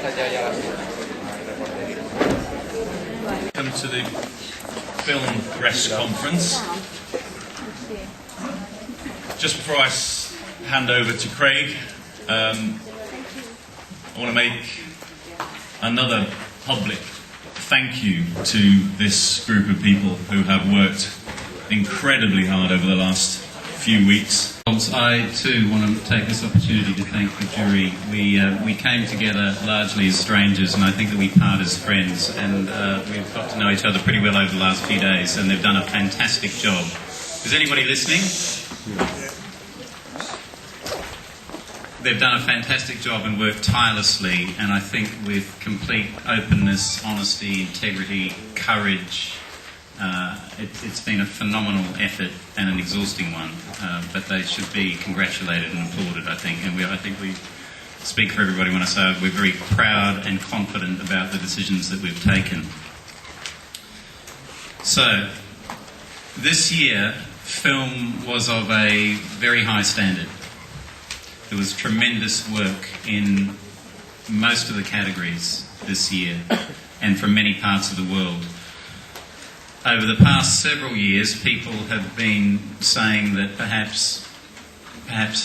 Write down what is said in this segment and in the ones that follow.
Welcome to the film press conference. Just before I hand over to Craig, I want to make another public thank you to this group of people who have worked incredibly hard over the last few weeks. I too want to take this opportunity to thank the jury. We came together largely as strangers, and I think that we part as friends, and we've got to know each other pretty well over the last few days, and they've done a fantastic job. Is anybody listening? They've done a fantastic job and worked tirelessly, and I think with complete openness, honesty, integrity, courage. It's been a phenomenal effort and an exhausting one, but they should be congratulated and applauded, I think. And I think we speak for everybody when I say we're very proud and confident about the decisions that we've taken. So, this year, film was of a very high standard. There was tremendous work in most of the categories this year, and from many parts of the world. Over the past several years, people have been saying that perhaps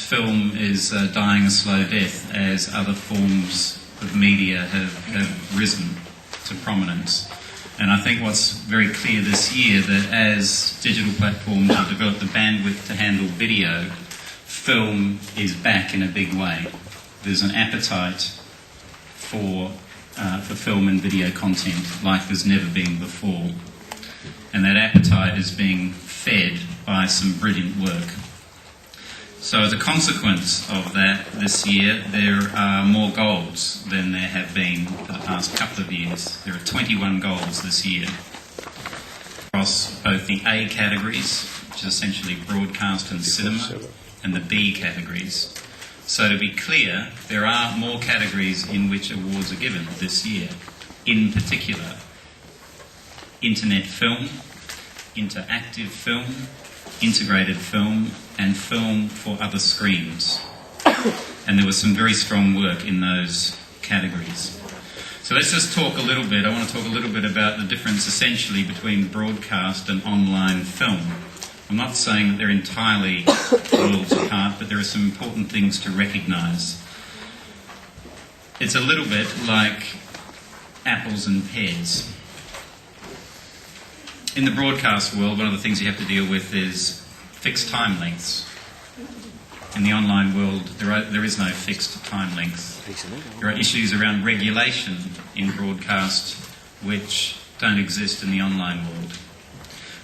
film is dying a slow death as other forms of media have risen to prominence. And I think what's very clear this year that as digital platforms have developed the bandwidth to handle video, film is back in a big way. There's an appetite for film and video content like there's never been before. And that appetite is being fed by some brilliant work. So as a consequence of that, this year there are more golds than there have been for the past couple of years. There are 21 golds this year across both the A categories, which is essentially broadcast and cinema, and the B categories. So to be clear, there are more categories in which awards are given this year. In particular, internet film, interactive film, integrated film, and film for other screens. And there was some very strong work in those categories. So let's just talk a little bit. I want to talk a little bit about the difference essentially between broadcast and online film. I'm not saying that they're entirely worlds apart, but there are some important things to recognise. It's a little bit like apples and pears. In the broadcast world, one of the things you have to deal with is fixed time lengths. In the online world, there is no fixed time length. There are issues around regulation in broadcast which don't exist in the online world.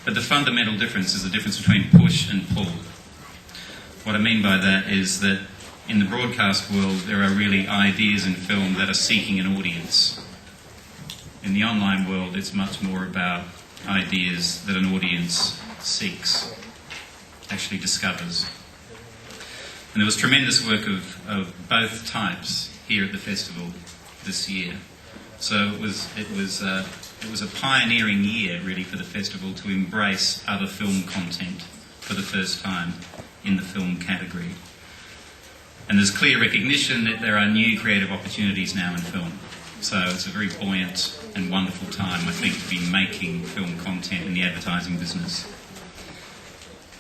But the fundamental difference is the difference between push and pull. What I mean by that is that in the broadcast world, there are really ideas in film that are seeking an audience. In the online world, it's much more about ideas that an audience seeks, actually discovers. And there was tremendous work of both types here at the festival this year. So it was a pioneering year really for the festival to embrace other film content for the first time in the film category. And there's clear recognition that there are new creative opportunities now in film. So it's a very buoyant and wonderful time, I think, to be making film content in the advertising business.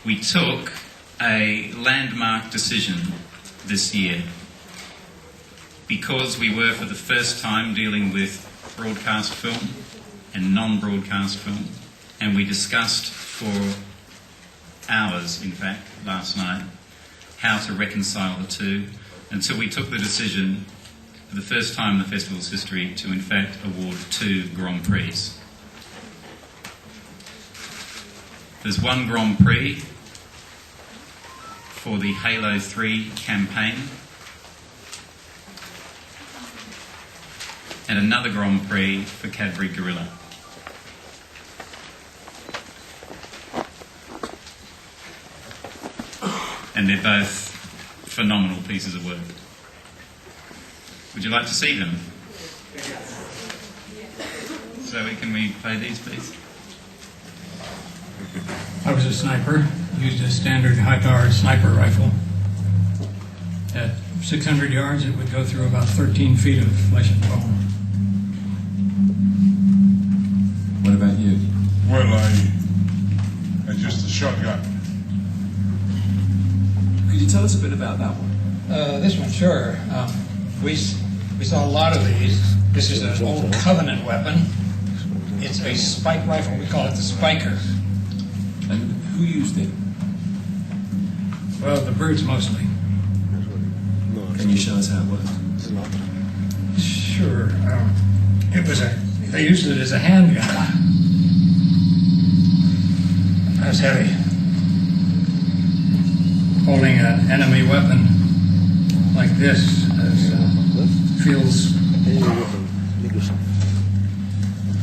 We took a landmark decision this year because we were for the first time dealing with broadcast film and non-broadcast film, and we discussed for hours, in fact, last night, how to reconcile the two, until we took the decision for the first time in the festival's history to in fact award 2 Grand Prix. There's one Grand Prix for the Halo 3 campaign and another Grand Prix for Cadbury Gorilla. And they're both phenomenal pieces of work. Would you like to see them? Zoe, can we play these, please? I was a sniper, used a standard high-powered sniper rifle at 600 yards, it would go through about 13 feet of flesh and bone. What about you? Well, I just a shotgun. Could you tell us a bit about that one? This one, sure. We saw a lot of these. This is an old Covenant weapon. It's a spike rifle. We call it the Spiker. And who used it? Well, the birds mostly. Can you show us how it works? Sure. They used it as a handgun. That was heavy. Holding an enemy weapon like this feels.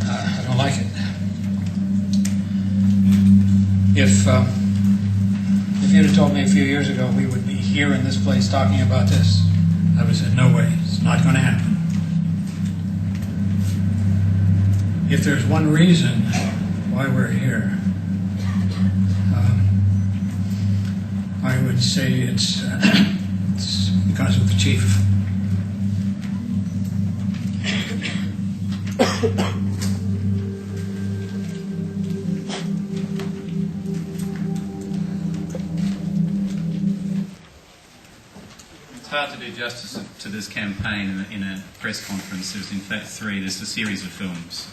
I don't like it. If you'd have told me a few years ago we would be here in this place talking about this, I would have said, no way, it's not going to happen. If there's one reason why we're here, I would say it's because of the chief. It's hard to do justice to this campaign in a press conference. There's in fact three. There's a series of films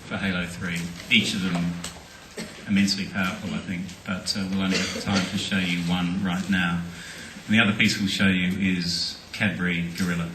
for Halo 3. Each of them immensely powerful, I think, but we'll only have time to show you one right now. And the other piece we'll show you is Cadbury Guerrilla.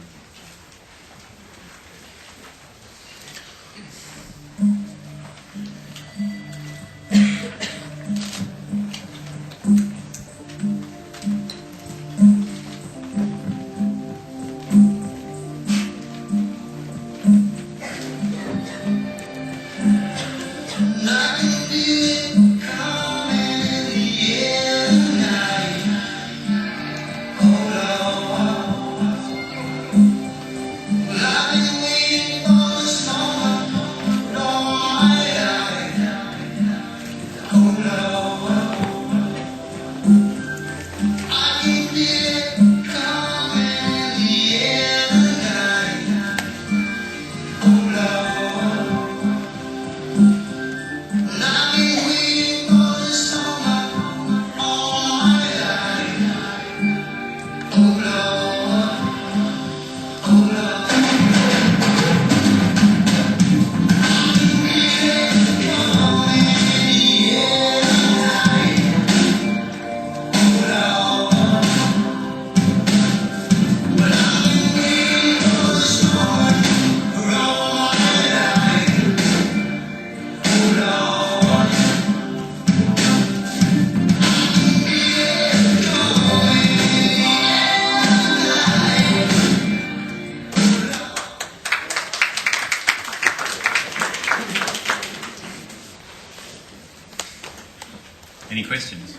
Any questions?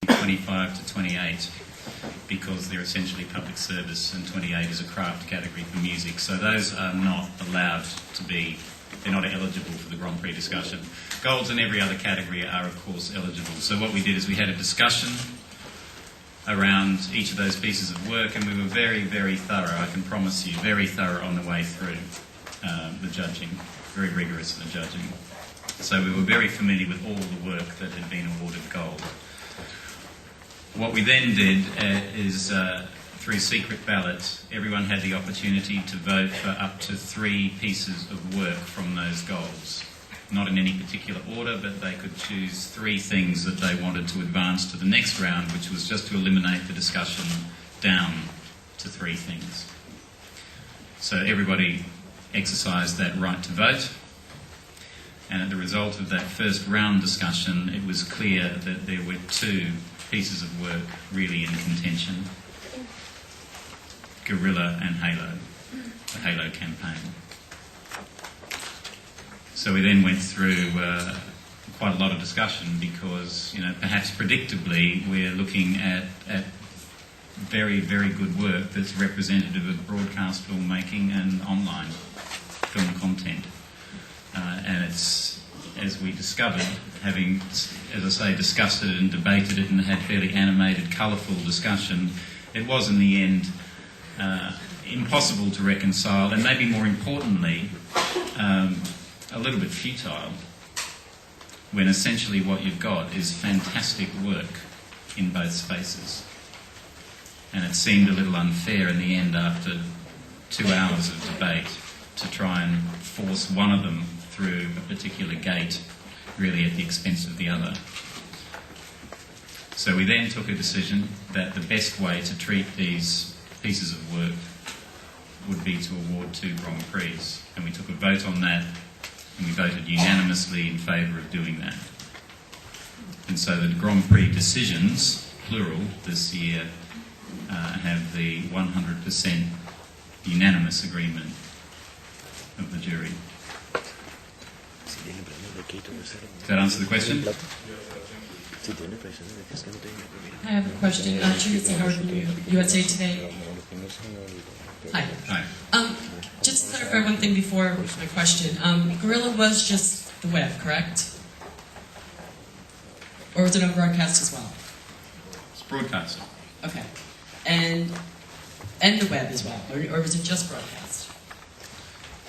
25 to 28, because they're essentially public service, and 28 is a craft category for music. So those are not allowed to be, they're not eligible for the Grand Prix discussion. Golds in every other category are, of course, eligible. So what we did is we had a discussion around each of those pieces of work, and we were very, very thorough, I can promise you, very thorough on the way through the judging, very rigorous in the judging. So we were very familiar with all the work that had been awarded gold. What we then did is, through secret ballot, everyone had the opportunity to vote for up to 3 pieces of work from those golds. Not in any particular order, but they could choose 3 things that they wanted to advance to the next round, which was just to eliminate the discussion down to 3 things. So everybody exercised that right to vote. And as a result of that first round discussion, it was clear that there were 2 pieces of work really in contention: Guerrilla and Halo, the Halo campaign. So we then went through quite a lot of discussion because, perhaps predictably, we're looking at very, very good work that's representative of broadcast filmmaking and online film content. And it's, as we discovered, having, as I say, discussed it and debated it and had fairly animated, colourful discussion, it was in the end impossible to reconcile, and maybe more importantly, a little bit futile, when essentially what you've got is fantastic work in both spaces. And it seemed a little unfair in the end, after 2 hours of debate, to try and force one of them through a particular gate, really at the expense of the other. So we then took a decision that the best way to treat these pieces of work would be to award 2 Grand Prix. And we took a vote on that, and we voted unanimously in favour of doing that. And so the Grand Prix decisions, plural, this year, have the 100% unanimous agreement of the jury. Does that answer the question? I have a question. Tracy Howard from USA Today. Hi. Hi. Just to clarify one thing before my question. Gorilla was just the web, correct? Or was it on broadcast as well? It's broadcast. Okay. And the web as well? Or was it just broadcast?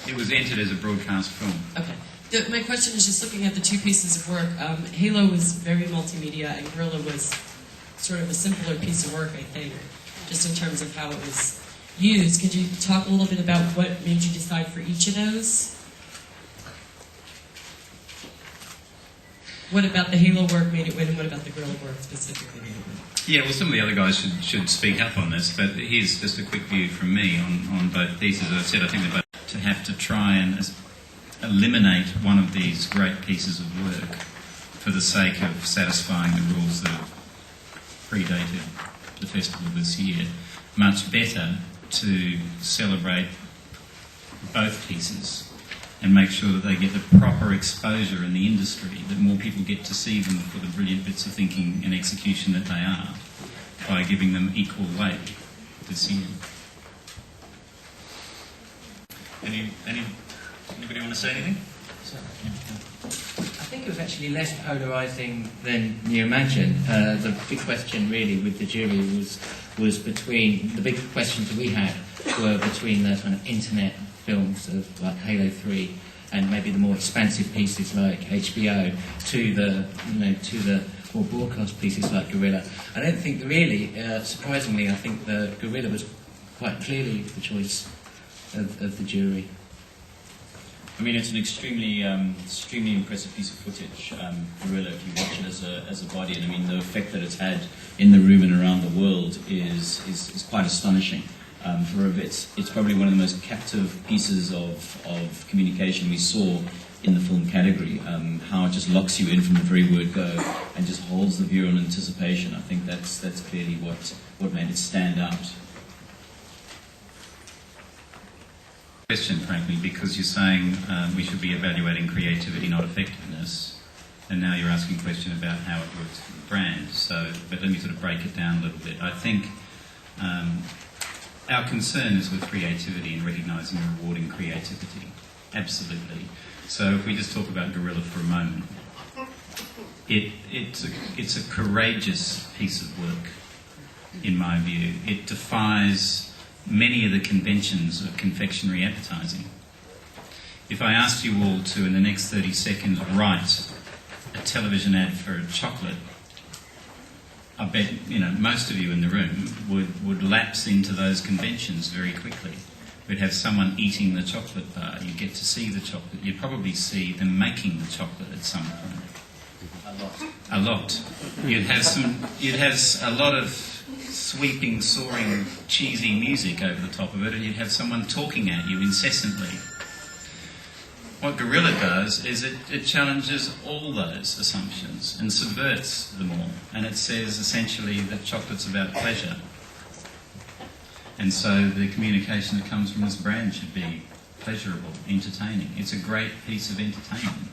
It was entered as a broadcast film. Okay. My question is just looking at the 2 pieces of work. Halo was very multimedia, and Gorilla was sort of a simpler piece of work, I think, just in terms of how it was used. Could you talk a little bit about what made you decide for each of those? What about the Halo work made it win, and what about the Gorilla work specifically made it win? Yeah, well, some of the other guys should speak up on this, but here's just a quick view from me on both pieces. As I said, I think they're both to have to try and eliminate one of these great pieces of work for the sake of satisfying the rules that have predated the festival this year. Much better to celebrate both pieces and make sure that they get the proper exposure in the industry, that more people get to see them for the brilliant bits of thinking and execution that they are, by giving them equal weight this year. Anybody want to say anything? I think it was actually less polarising than you imagine. The big question really with the jury was between, the big questions that we had were between the kind of internet films of like Halo 3 and maybe the more expansive pieces like HBO to the more broadcast pieces like Gorilla. I don't think really, surprisingly, I think the Gorilla was quite clearly the choice of the jury. I mean, it's an extremely impressive piece of footage, Gorilla, if you watch it as a body. And I mean, the effect that it's had in the room and around the world is quite astonishing. It's probably one of the most captive pieces of communication we saw in the film category. How it just locks you in from the very word go and just holds the viewer in anticipation. I think that's clearly what made it stand out. Question, frankly, because you're saying we should be evaluating creativity, not effectiveness, and now you're asking a question about how it works for the brand. So, but let me sort of break it down a little bit. I think our concern is with creativity and recognising and rewarding creativity. Absolutely. So if we just talk about Gorilla for a moment, it's a courageous piece of work, in my view. It defies many of the conventions of confectionery advertising. If I asked you all to, in the next 30 seconds, write a television ad for chocolate, I bet most of you in the room would lapse into those conventions very quickly. We'd have someone eating the chocolate bar. You'd get to see the chocolate. You'd probably see them making the chocolate at some point. A lot. You'd have a lot of sweeping, soaring, cheesy music over the top of it, and you'd have someone talking at you incessantly. What Gorilla does is it challenges all those assumptions and subverts them all, and it says essentially that chocolate's about pleasure. And so the communication that comes from this brand should be pleasurable, entertaining. It's a great piece of entertainment.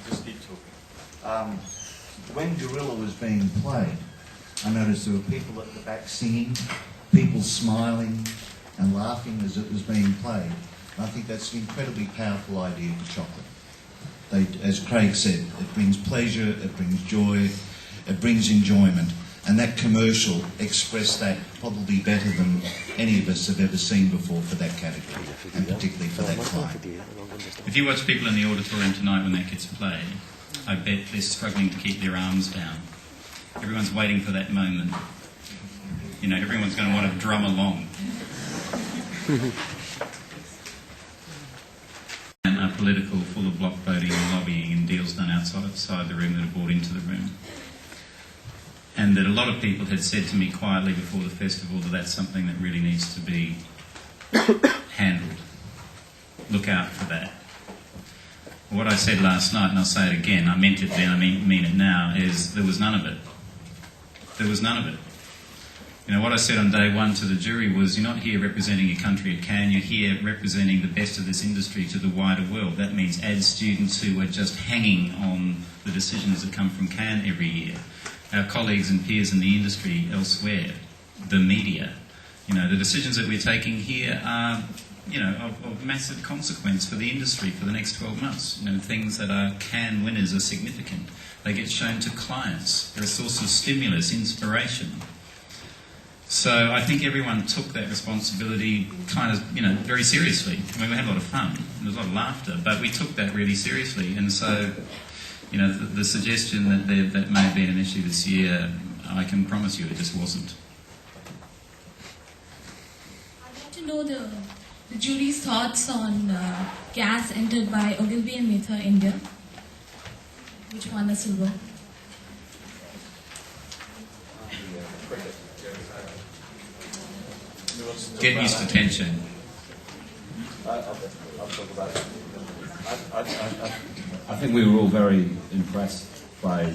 Just keep talking. When Gorilla was being played, I noticed there were people at the back singing, people smiling, and laughing as it was being played. And I think that's an incredibly powerful idea for chocolate. As Craig said, it brings pleasure, it brings joy, it brings enjoyment. And that commercial expressed that probably better than any of us have ever seen before for that category, and particularly for that client. If you watch people in the auditorium tonight when their kids play, I bet they're struggling to keep their arms down. Everyone's waiting for that moment. You know, everyone's going to want to drum along. And are political, full of block voting and lobbying and deals done outside the room that are brought into the room. And that a lot of people had said to me quietly before the festival that that's something that really needs to be handled. Look out for that. What I said last night, and I'll say it again, I meant it then, I mean it now, is there was none of it. There was none of it. You know, what I said on day one to the jury was, you're not here representing your country at Cannes, you're here representing the best of this industry to the wider world. That means ad students who are just hanging on the decisions that come from Cannes every year. Our colleagues and peers in the industry elsewhere, the media. You know, the decisions that we're taking here are, you know, of massive consequence for the industry for the next 12 months. You know, things that are Cannes winners are significant. They get shown to clients. They're a source of stimulus, inspiration. So I think everyone took that responsibility kind of, you know, very seriously. I mean, we had a lot of fun. There was a lot of laughter, but we took that really seriously. And so, you know, the suggestion that that may have been an issue this year, I can promise you it just wasn't. I'd like to know the jury's thoughts on gas entered by Ogilvy and Mather India, which won the silver. Get used to tension. I think we were all very impressed by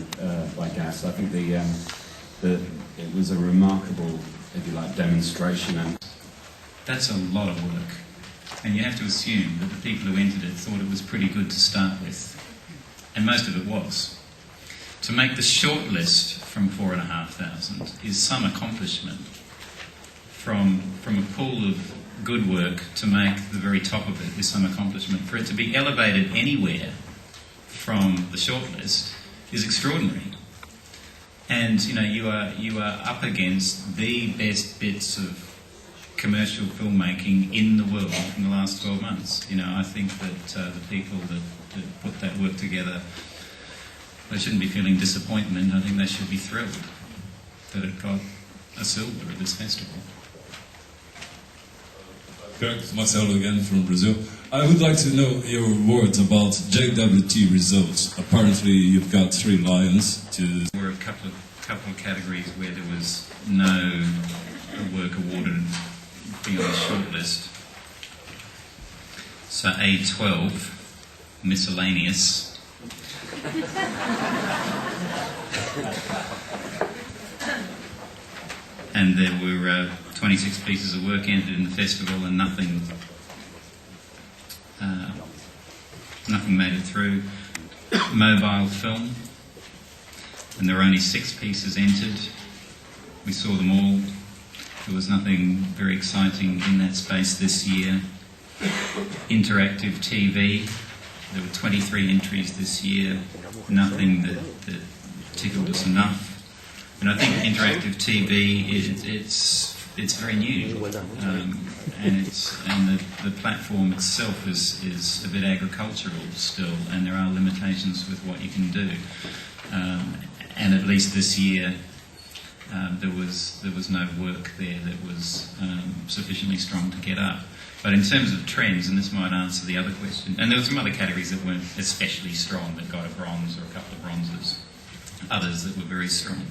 GAS. I think it was a remarkable, if you like, demonstration. And That's a lot of work. And you have to assume that the people who entered it thought it was pretty good to start with. And most of it was. To make the short list from 4,500 is some accomplishment. From a pool of good work to make the very top of it is some accomplishment. For it to be elevated anywhere from the shortlist is extraordinary. And you know, you are up against the best bits of commercial filmmaking in the world in the last 12 months. You know, I think that the people that put that work together, they shouldn't be feeling disappointment. I think they should be thrilled that it got a silver at this festival. Correct, Marcelo again from Brazil. I would like to know your words about JWT results. Apparently you've got 3 lions. There were a couple of categories where there was no work awarded beyond the shortlist. So A12, miscellaneous. And there were 26 pieces of work entered in the festival, and nothing made it through. Mobile film, and there were only 6 pieces entered. We saw them all. There was nothing very exciting in that space this year. Interactive TV, there were 23 entries this year. Nothing that tickled us enough. And I think interactive TV it's very new, and the platform itself is a bit agricultural still, and there are limitations with what you can do. And at least this year, there was no work there that was sufficiently strong to get up. But in terms of trends, and this might answer the other question, and there were some other categories that weren't especially strong that got a bronze or a couple of bronzes, others that were very strong.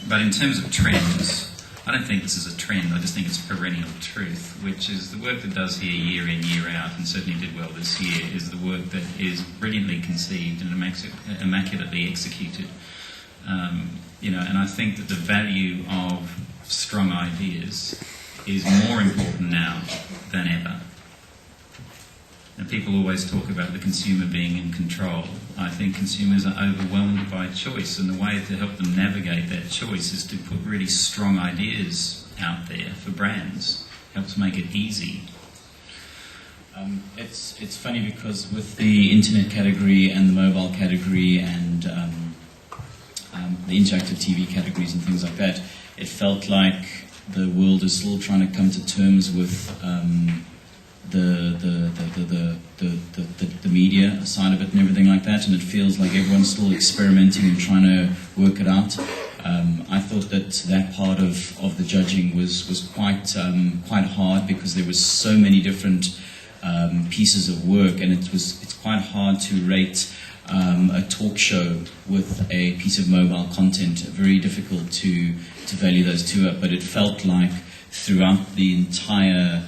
But in terms of trends, I don't think this is a trend, I just think it's perennial truth, which is the work that does here year in, year out, and certainly did well this year, is the work that is brilliantly conceived and immaculately executed. And I think that the value of strong ideas is more important now than ever. And people always talk about the consumer being in control. I think consumers are overwhelmed by choice, and the way to help them navigate that choice is to put really strong ideas out there for brands helps make it easy. It's funny because with the internet category and the mobile category and the interactive TV categories and things like that, it felt like the world is still trying to come to terms with the media side of it and everything like that, and it feels like everyone's still experimenting and trying to work it out. I thought that part of the judging was quite hard because there was so many different pieces of work, and it's quite hard to rate a talk show with a piece of mobile content. Very difficult to value those two up, but it felt like throughout the entire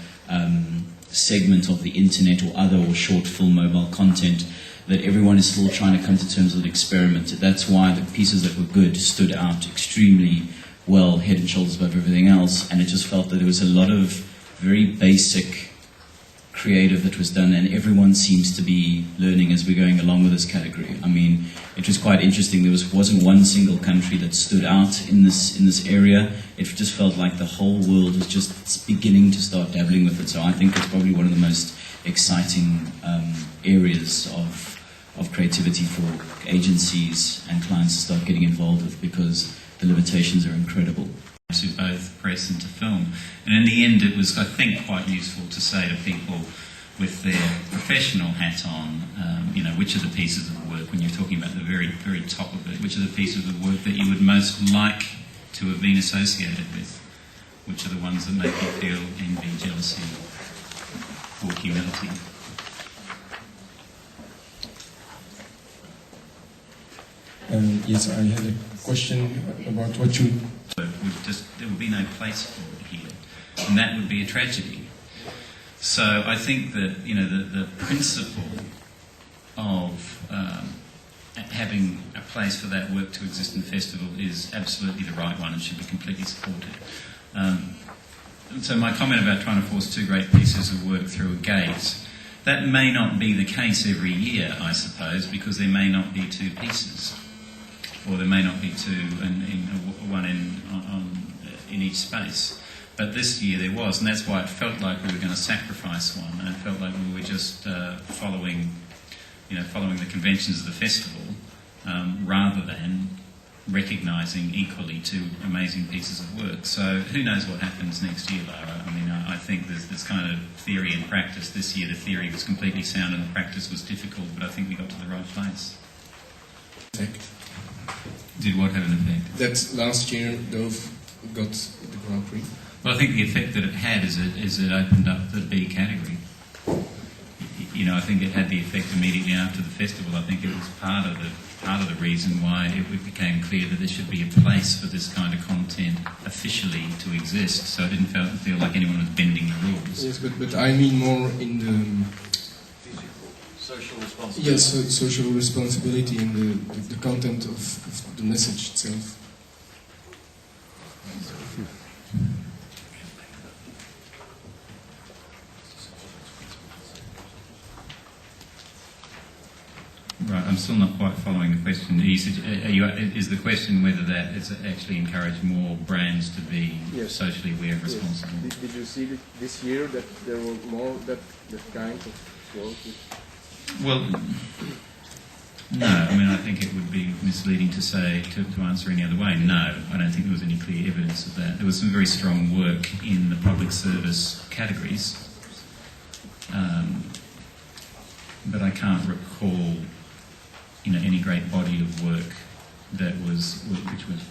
segment of the internet or other or short film mobile content that everyone is still trying to come to terms with the experiment. That's why the pieces that were good stood out extremely well, head and shoulders above everything else, and it just felt that there was a lot of very basic creative that was done, and everyone seems to be learning as we're going along with this category. I mean, it was quite interesting. There wasn't one single country that stood out in this area. It just felt like the whole world was just beginning to start dabbling with it. So I think it's probably one of the most exciting areas of creativity for agencies and clients to start getting involved with, because the limitations are incredible. To both press and to film. And in the end it was, I think, quite useful to say to people with their professional hat on, which are the pieces of the work, when you're talking about the very, very top of it, which are the pieces of the work that you would most like to have been associated with, which are the ones that make you feel envy, jealousy, or humility. Yes, I had a question about what you... There would be no place for it here, and that would be a tragedy. So I think that the principle of having a place for that work to exist in the festival is absolutely the right one and should be completely supported. So my comment about trying to force two great pieces of work through a gate, that may not be the case every year, I suppose, because there may not be two pieces, or there may not be two, one in each space. But this year there was, and that's why it felt like we were going to sacrifice one, and it felt like we were just following the conventions of the festival, rather than recognising equally two amazing pieces of work. So who knows what happens next year, Lara? I mean, I think there's kind of theory and practice. This year the theory was completely sound and the practice was difficult, but I think we got to the right place. Did what have an effect? That last year Dove got the Grand Prix. Well, I think the effect that it had is it opened up the B category. I think it had the effect immediately after the festival. I think it was part of the reason why it became clear that there should be a place for this kind of content officially to exist. So it didn't feel like anyone was bending the rules. Yes, but I mean more in the social responsibility. Yes, social responsibility and the content of the message itself. Right, I'm still not quite following the question. Is the question whether that has actually encouraged more brands to be socially aware and responsible? Yes. Did you see this year that there were more that kind of work? Well, no. I mean, I think it would be misleading to say, to answer any other way. No, I don't think there was any clear evidence of that. There was some very strong work in the public service categories, but I can't recall any great body of work which was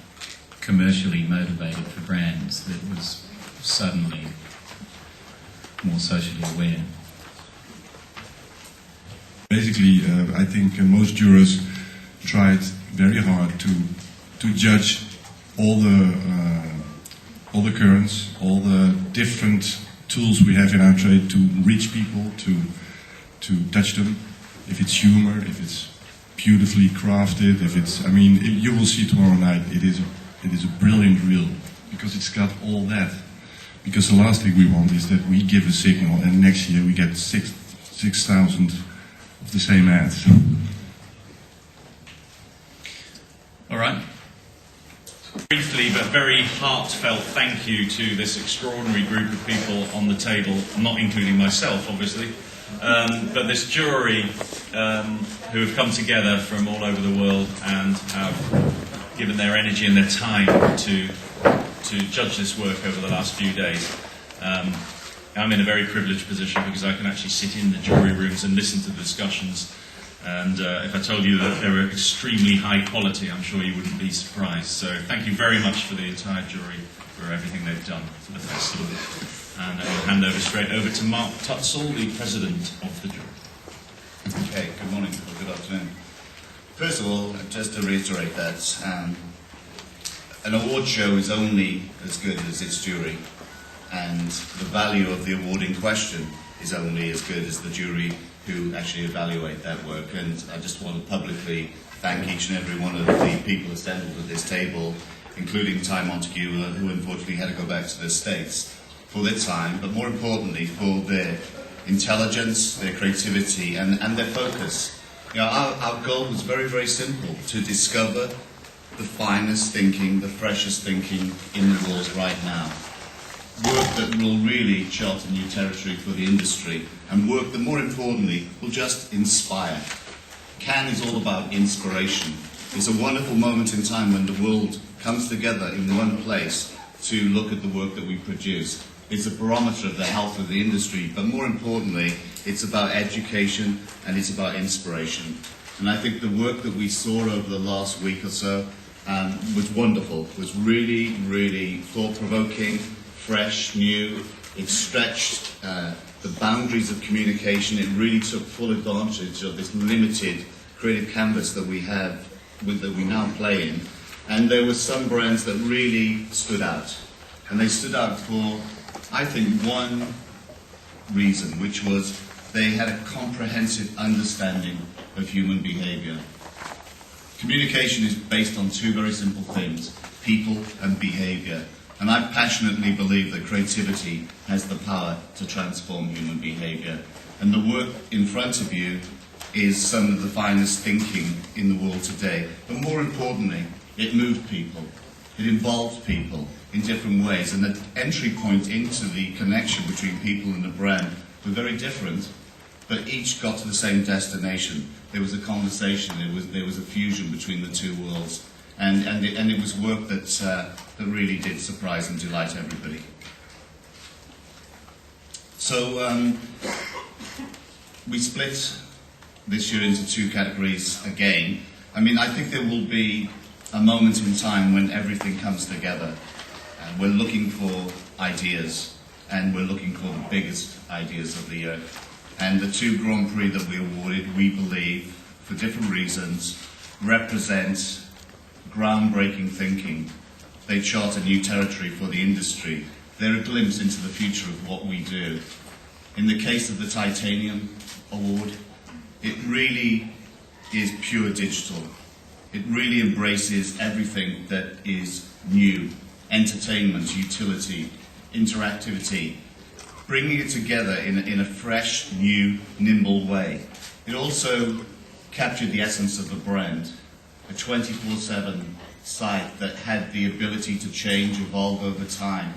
commercially motivated for brands that was suddenly more socially aware. Basically, I think most jurors tried very hard to judge all the currents, all the different tools we have in our trade to reach people, to touch them. If it's humor, if it's beautifully crafted, if it's, I mean, you will see tomorrow night, it is a brilliant reel, because it's got all that. Because the last thing we want is that we give a signal and next year we get 6,000 of the same ads. All right. Briefly but very heartfelt thank you to this extraordinary group of people on the table, not including myself obviously, but this jury who have come together from all over the world and have given their energy and their time to judge this work over the last few days. I'm in a very privileged position because I can actually sit in the jury rooms and listen to the discussions. And if I told you that they were extremely high quality, I'm sure you wouldn't be surprised. So thank you very much for the entire jury for everything they've done for the festival. And I'll hand over straight over to Mark Tutzel, the president of the jury. Okay, good morning or good afternoon. First of all, just to reiterate that an award show is only as good as its jury, and the value of the award in question is only as good as the jury who actually evaluate that work. And I just want to publicly thank each and every one of the people assembled at this table, including Ty Montague, who unfortunately had to go back to the States, for their time, but more importantly for their intelligence, their creativity and their focus. You know, our goal was very, very simple: to discover the finest thinking, the freshest thinking in the world right now. Work that will really chart a new territory for the industry, and work that, more importantly, will just inspire. Cannes is all about inspiration. It's a wonderful moment in time when the world comes together in one place to look at the work that we produce. It's a barometer of the health of the industry, but more importantly, it's about education and it's about inspiration. And I think the work that we saw over the last week or so was wonderful, was really, really thought-provoking, fresh, new. It stretched the boundaries of communication. It really took full advantage of this limited creative canvas that we have, that we now play in. And there were some brands that really stood out. And they stood out for, I think, one reason, which was they had a comprehensive understanding of human behavior. Communication is based on two very simple things: people and behavior. And I passionately believe that creativity has the power to transform human behavior. And the work in front of you is some of the finest thinking in the world today. But more importantly, it moved people. It involved people in different ways. And the entry point into the connection between people and the brand were very different, but each got to the same destination. There was a conversation, there was a fusion between the two worlds. And it was work that really did surprise and delight everybody. So we split this year into two categories again. I mean, I think there will be a moment in time when everything comes together. We're looking for ideas, and we're looking for the biggest ideas of the year. And the two Grand Prix that we awarded, we believe, for different reasons, represent groundbreaking thinking. They chart a new territory for the industry. They're a glimpse into the future of what we do. In the case of the Titanium Award, it really is pure digital. It really embraces everything that is new: entertainment, utility, interactivity, bringing it together in a fresh, new, nimble way. It also captured the essence of the brand. A 24/7 site that had the ability to change, evolve over time,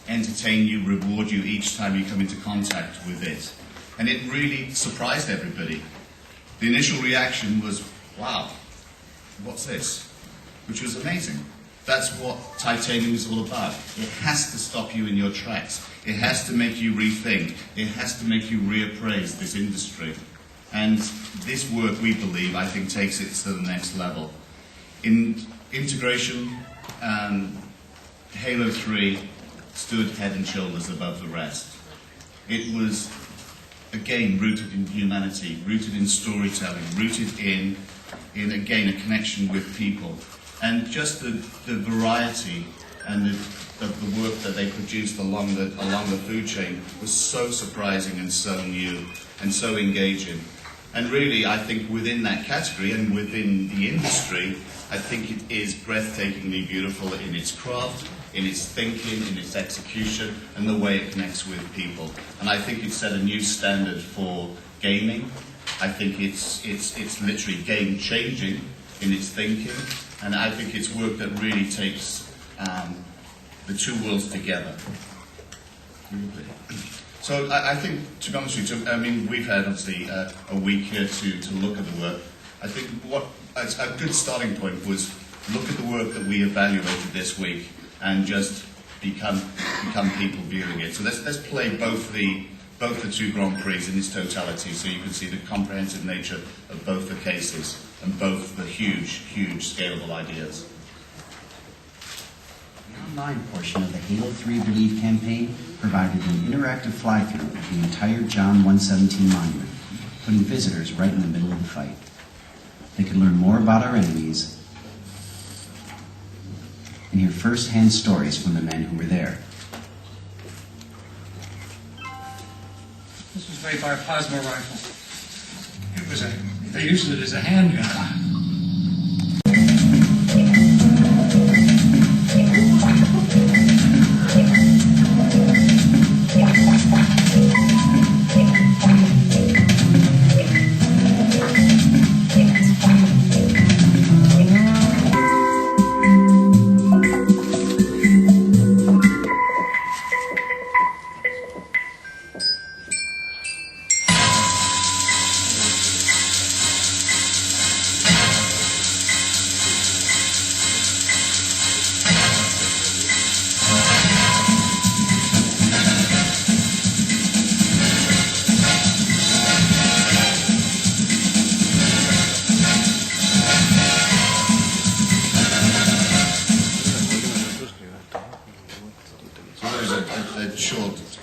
entertain you, reward you each time you come into contact with it. And it really surprised everybody. The initial reaction was, wow, what's this? Which was amazing. That's what Titanium is all about. It has to stop you in your tracks. It has to make you rethink. It has to make you reappraise this industry. And this work, we believe, I think, takes it to the next level. In integration, Halo 3 stood head and shoulders above the rest. It was, again, rooted in humanity, rooted in storytelling, rooted in again, a connection with people. And just the variety and of the work that they produced along the food chain was so surprising and so new and so engaging. And really, I think within that category and within the industry, I think it is breathtakingly beautiful in its craft, in its thinking, in its execution, and the way it connects with people. And I think it set a new standard for gaming. I think it's literally game-changing in its thinking. And I think it's work that really takes the two worlds together. So I think, to be honest with you, I mean, we've had obviously a week here to look at the work. I think what a good starting point was look at the work that we evaluated this week and just become people viewing it. So let's play both the two Grand Prix in its totality, so you can see the comprehensive nature of both the cases and both the huge scalable ideas. The online portion of the Halo 3 Believe campaign provided an interactive fly-through of the entire John 117 monument, putting visitors right in the middle of the fight. They could learn more about our enemies and hear first-hand stories from the men who were there. This was made by a plasma rifle. They used it as a handgun.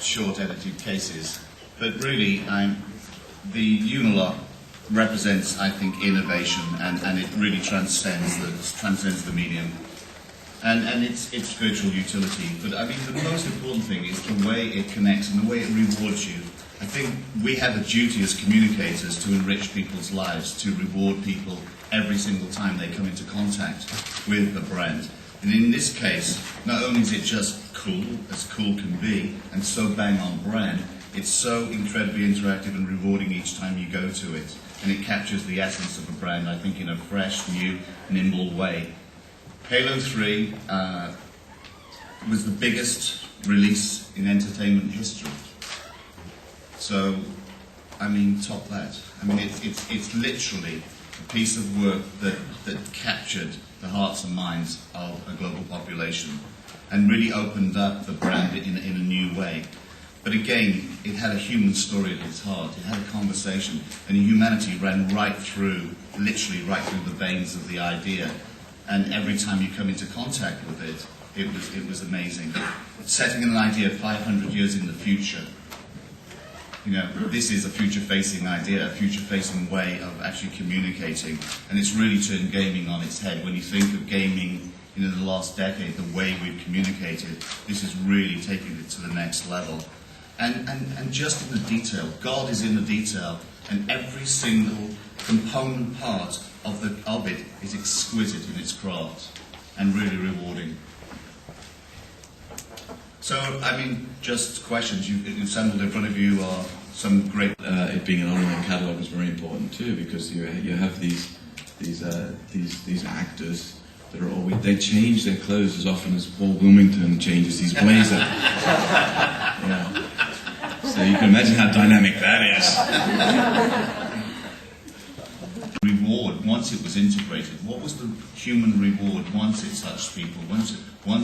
Short edited cases, but really the Unilot represents, I think, innovation, and it really transcends the medium and its virtual utility. But I mean, the most important thing is the way it connects and the way it rewards you. I think we have a duty as communicators to enrich people's lives, to reward people every single time they come into contact with the brand. And in this case, not only is it just cool, as cool can be, and so bang on brand, it's so incredibly interactive and rewarding each time you go to it. And it captures the essence of a brand, I think, in a fresh, new, nimble way. Halo 3 was the biggest release in entertainment history. So, I mean, top that. I mean, it's literally a piece of work that captured the hearts and minds of a global population and really opened up the brand in a new way. But again, it had a human story at its heart. It had a conversation, and humanity ran right through, literally right through the veins of the idea. And every time you come into contact with it, it was amazing. Setting an idea 500 years in the future. You know, this is a future-facing idea, a future-facing way of actually communicating, and it's really turned gaming on its head. When you think of gaming, you know, the last decade, the way we've communicated, this is really taking it to the next level. And just in the detail, God is in the detail, and every single component part of it is exquisite in its craft and really rewarding. So, I mean, just questions you've assembled in front of you are some great... it being an online catalogue is very important too, because you have these actors that are always... They change their clothes as often as Paul Wilmington changes his blazer. Yeah. So you can imagine how dynamic that is. Reward, once it was integrated, what was the human reward once it touched people, once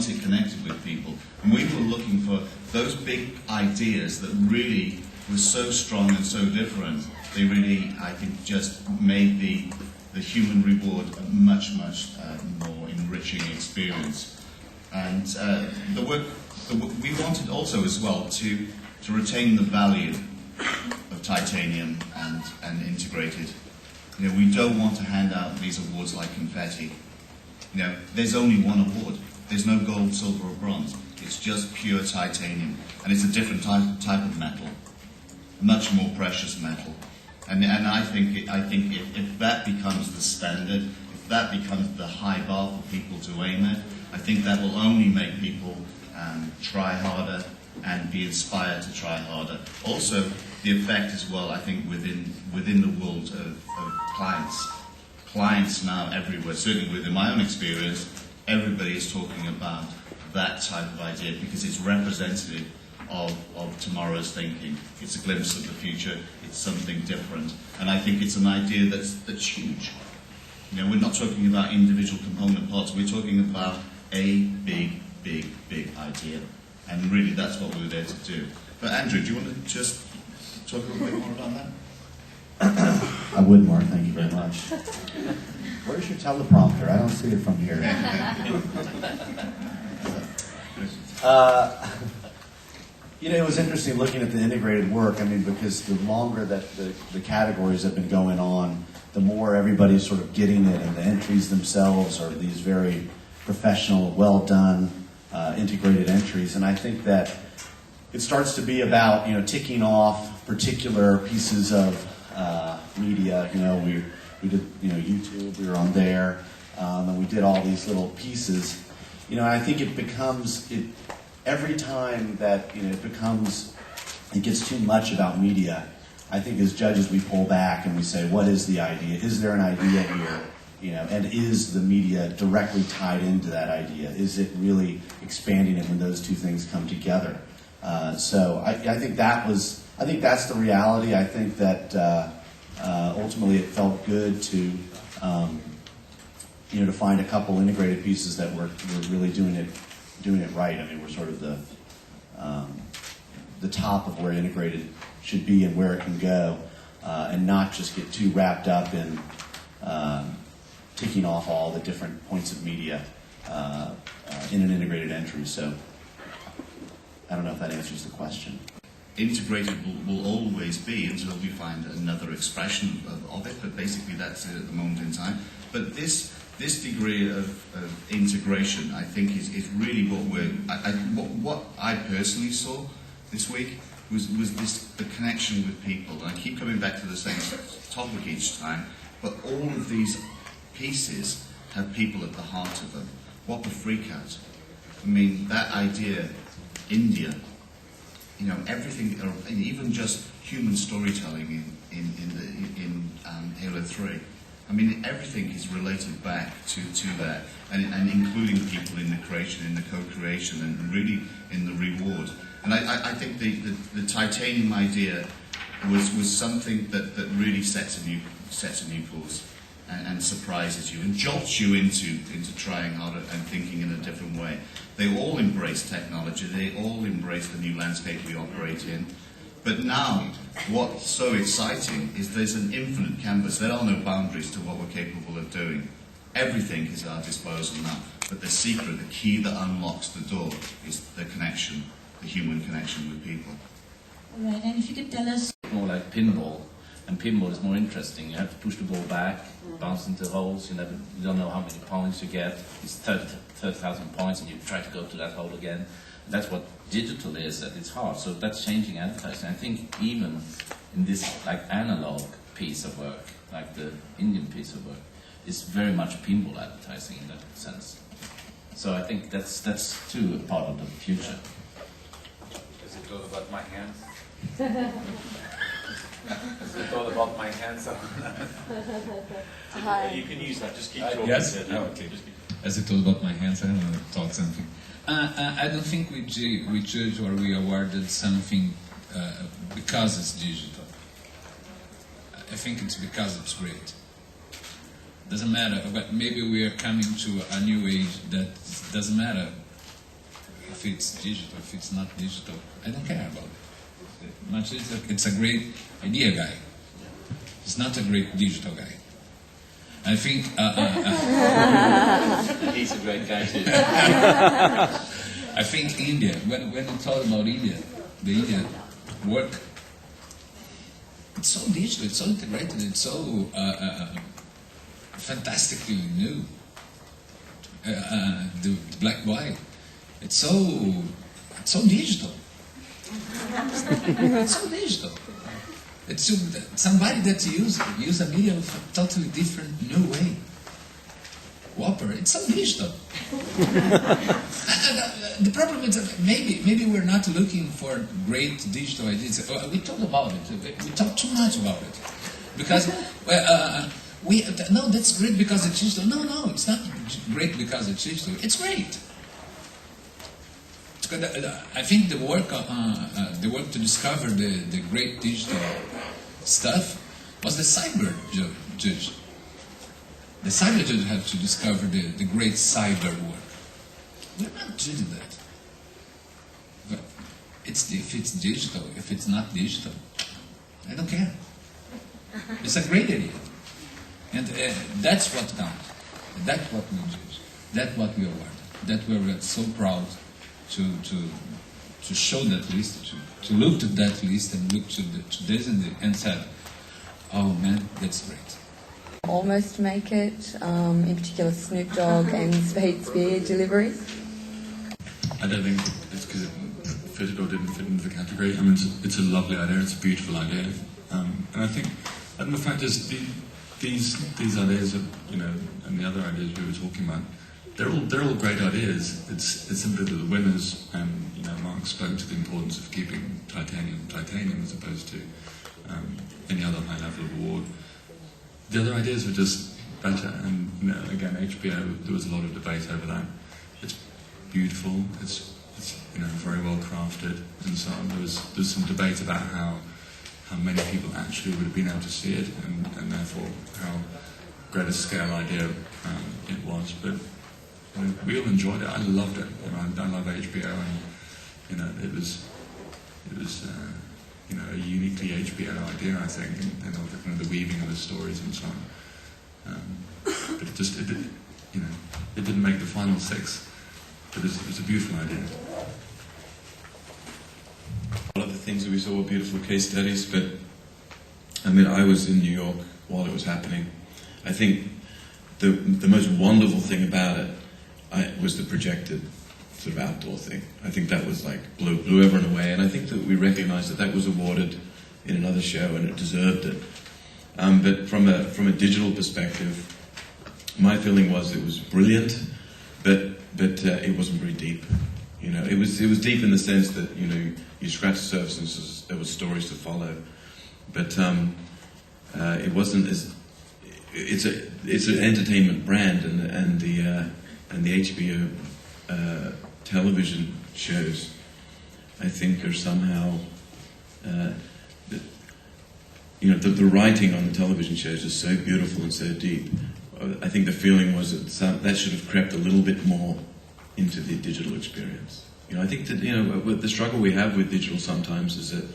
it connected with people? And we were looking for those big ideas that really were so strong and so different. They really, I think, just made the human reward a much more enriching experience. And the work we wanted also as well to retain the value of titanium and integrated. You know, we don't want to hand out these awards like confetti. You know, there's only one award. There's no gold, silver, or bronze. It's just pure titanium, and it's a different type of metal, a much more precious metal. And I think if that becomes the standard, if that becomes the high bar for people to aim at, I think that will only make people try harder and be inspired to try harder. Also, the effect as well, I think, within the world of clients. clients now everywhere, certainly within my own experience, everybody is talking about that type of idea because it's representative of tomorrow's thinking. It's a glimpse of the future, it's something different. And I think it's an idea that's huge. You know, we're not talking about individual component parts, we're talking about a big, big, big idea. And really that's what we're there to do. But Andrew, do you want to just talk a little bit more about that? I would, Mark, thank you very much. Where's your teleprompter? I don't see it from here. You know, it was interesting looking at the integrated work, I mean, because the longer that the categories have been going on, the more everybody's sort of getting it, and the entries themselves are these very professional, well done, integrated entries. And I think that it starts to be about, you know, ticking off particular pieces of media. You know, we did, you know, YouTube, we were on there, and we did all these little pieces. You know, and I think it becomes, every time that, you know, it gets too much about media, I think as judges we pull back and we say, what is the idea? Is there an idea here? You know, and is the media directly tied into that idea? Is it really expanding it when those two things come together? So I think that's the reality. I think that ultimately it felt good to, you know, to find a couple integrated pieces that were really doing it right. I mean, we're sort of the top of where integrated should be and where it can go, and not just get too wrapped up in ticking off all the different points of media in an integrated entry. So I don't know if that answers the question. Integrated will always be until we find another expression of it, but basically that's it at the moment in time. But this degree of integration, I think, is really what I personally saw this week was the connection with people. And I keep coming back to the same topic each time, but all of these pieces have people at the heart of them. What the freak out? I mean, that idea, India, you know, everything, even just human storytelling in Halo 3. I mean, everything is related back to that, and including people in the creation, in the co-creation, and really in the reward. And I think the titanium idea was something that really sets a new course and surprises you and jolts you into trying harder and thinking in a different way. They all embrace technology. They all embrace the new landscape we operate in. But now, what's so exciting is there's an infinite canvas. There are no boundaries to what we're capable of doing. Everything is at our disposal now. But the secret, the key that unlocks the door is the connection, the human connection with people. All right, and if you could tell us... More like pinball, and pinball is more interesting. You have to push the ball back, bounce into holes, you don't know how many points you get. It's 30,000 points and you try to go to that hole again. That's what digital is, that it's hard. So that's changing advertising. I think even in this like analog piece of work, like the Indian piece of work, it's very much pinball advertising in that sense. So I think that's too a part of the future. Is it all about my hands? Is it all about my hands? You can use that, just keep talking. Yes? Oh, okay. As it all about my hands, I don't want to talk something. I don't think we judge or we awarded something because it's digital. I think it's because it's great. Doesn't matter, but maybe we are coming to a new age that doesn't matter if it's digital, if it's not digital. I don't care about it. It's a great idea guy. It's not a great digital guy. I think... He's a great guy too. I think India, when we talk about India, the Indian work, it's so digital, it's so integrated, it's so fantastically new. The black white, it's so digital. It's so digital. It's somebody that use a media of a totally different, new way. Whopper, it's so digital. The problem is that maybe we're not looking for great digital ideas. We talk about it. We talk too much about it because No, that's great because it's digital. No, it's not great because it's digital. It's great. It's good. I think the work to discover the great digital stuff was the cyber judge. The cyber judge had to discover the great cyber work. We're not judging that. But if it's digital, if it's not digital, I don't care. It's a great idea. And that's what counts. That's what we judge. That's what we award. That we're so proud to show that list, to look to that list and look to this and said, oh man, that's great. Almost make it, in particular Snoop Dogg and Speed's beer deliveries. I don't think it's because it fitted or didn't fit into the category. I mean, it's a lovely idea, it's a beautiful idea. And I think, and the fact is, these ideas, and the other ideas we were talking about, they're all great ideas. It's simply that the winners, and Mark spoke to the importance of keeping titanium as opposed to any other high level of award. The other ideas were just better, and again, HBO, there was a lot of debate over that. It's beautiful, it's very well crafted, and so on. There's some debate about how many people actually would have been able to see it, and therefore how great a scale idea it was. But we all enjoyed it. I loved it. I love HBO, and it was a uniquely HBO idea, I think, and the weaving of the stories and so on. But it didn't make the final six. But it was a beautiful idea. A lot of the things that we saw were beautiful case studies, but I mean, I was in New York while it was happening. I think the most wonderful thing about it was the projected sort of outdoor thing. I think that was like blew everyone away, and I think that we recognised that was awarded in another show and it deserved it. But from a digital perspective, my feeling was it was brilliant, but it wasn't very deep. It was deep in the sense that you scratch the surface and there was stories to follow, but it wasn't as. It's an entertainment brand, and the HBO television shows, I think, are somehow the writing on the television shows is so beautiful and so deep. I think the feeling was that should have crept a little bit more into the digital experience. I think that the struggle we have with digital sometimes is that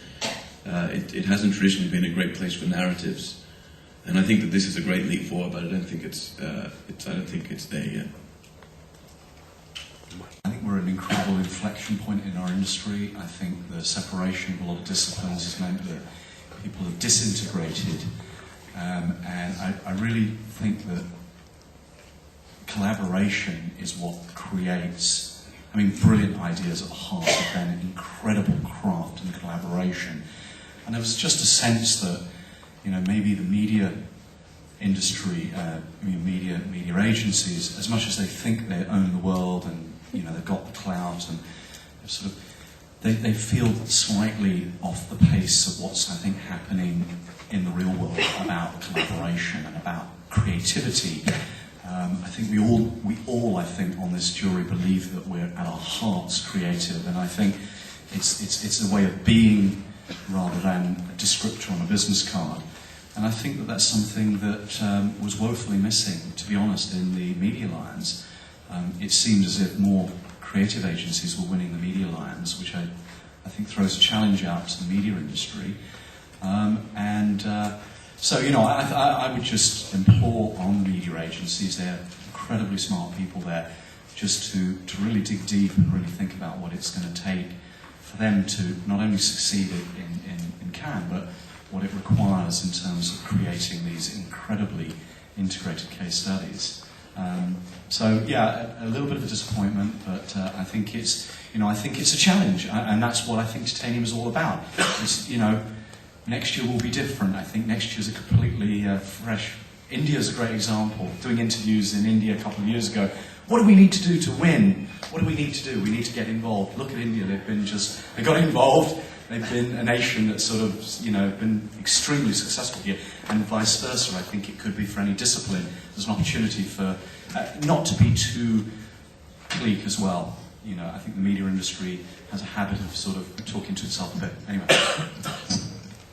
it hasn't traditionally been a great place for narratives, and I think that this is a great leap forward. But I don't think it's there yet. I think we're at an incredible inflection point in our industry. I think the separation of a lot of disciplines has meant that people have disintegrated, and I really think that collaboration is what creates, brilliant ideas at the heart of then incredible craft and collaboration. And there was just a sense that, maybe the media industry, media agencies, as much as they think they own the world and they've got the clout and they feel slightly off the pace of what's, I think, happening in the real world about collaboration and about creativity. I think we all, I think, on this jury believe that we're at our hearts creative, and I think it's a way of being rather than a descriptor on a business card. And I think that that's something that was woefully missing, to be honest, in the Media Lions. It seemed as if more creative agencies were winning the Media Lions, which I think throws a challenge out to the media industry. So, I would just implore on media agencies, they're incredibly smart people there, just to really dig deep and really think about what it's going to take for them to not only succeed in Cannes, but what it requires in terms of creating these incredibly integrated case studies. So yeah, a little bit of a disappointment, but I think it's a challenge, and that's what I think Titanium is all about. It's, next year will be different. I think next year's a completely fresh. India's a great example. Doing interviews in India a couple of years ago. What do we need to do to win? What do we need to do? We need to get involved. Look at India. They got involved. they've been a nation that's sort of, been extremely successful here, and vice versa. I think it could be for any discipline. There's an opportunity for not to be too clique as well. I think the media industry has a habit of sort of talking to itself a bit. Anyway.